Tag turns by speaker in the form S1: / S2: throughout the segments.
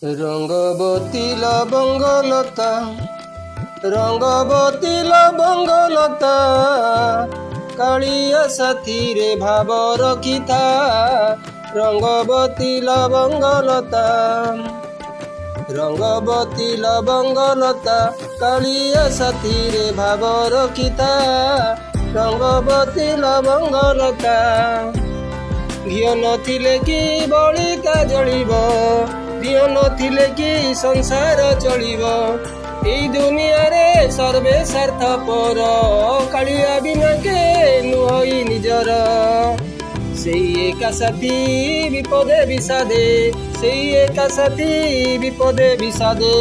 S1: रंगवती लवंगलता रंगवती लवंगलता कालिया साथी रे भाव रखिता रंगवती लवंगलता रंगवती लवंगलता कालिया साथी रे भाव रखिता रंगवती लवंगलता घिओ नथिले कि बलिता जलिब दिओ नथिले कि संसार चलिब एई दुनिया रे सर्वे स्वार्थपर कालिया बिना के नुहई निजर सेई एका साथी विपदे विषादे सेई एका साथी विपदे विषादे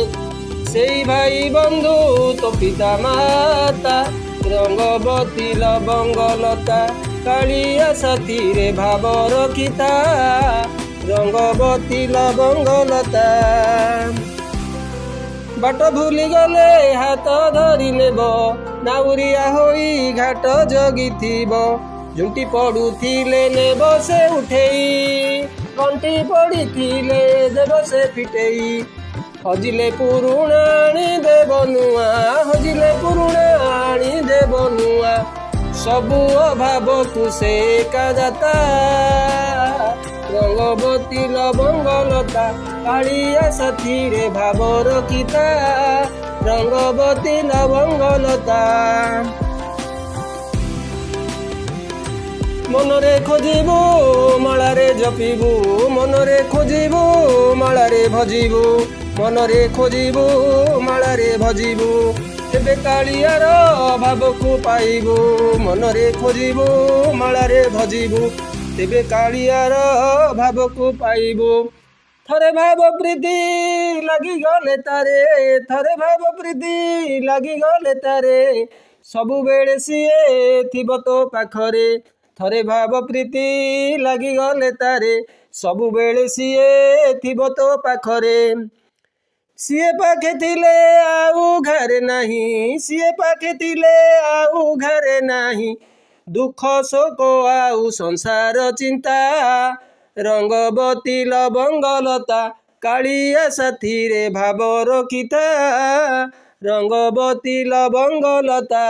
S1: सेई भाई बंधु तो पिता माता रंगवती लवंगलता कालिया साथी रे भाव रखिता रंगवती लवंगलता बाट भूली गले हाथ धरी नेब नाउरिया होई घाट जगिथिब झुंटी पड़ुथिले नेब से उठेई कंठी पड़िथिले देव से फिटेई हजिले पुरुणा आनी देव नुआ हजिले पुरुणा आनी देव नुआ सबु अभाव तु से का जाता रंगवती लवंगलता कालिया साथी रे भाव रखिता रंगवती लवंगलता मनरे खोजिबु मालारे जपिबु मनरे खोजिबु मालारे भजिबु मनरे खोजिबु मालारे भजिबु तेबे कालियार भाव को पाइबु मनरे खोजिबु मालारे भजिबु तेबे कालियार भाव को पाइबु थरे भाव प्रीति लगी गले तारे थरे भाव प्रीति लगी गले तारे सबु बेले सिए थिब तो पाखरे थरे भाव प्रीति लगी गले तारे सबु बेले सिए थिब तो पाखरे सिए पाखे थिले आउ घरे नाही सिए पाखे थिले आउ घरे नाही दुख शोक आउ संसार चिंता रंगवती लवंगलता कालिया साथी रे भाव रखिता रंगवती लवंगलता।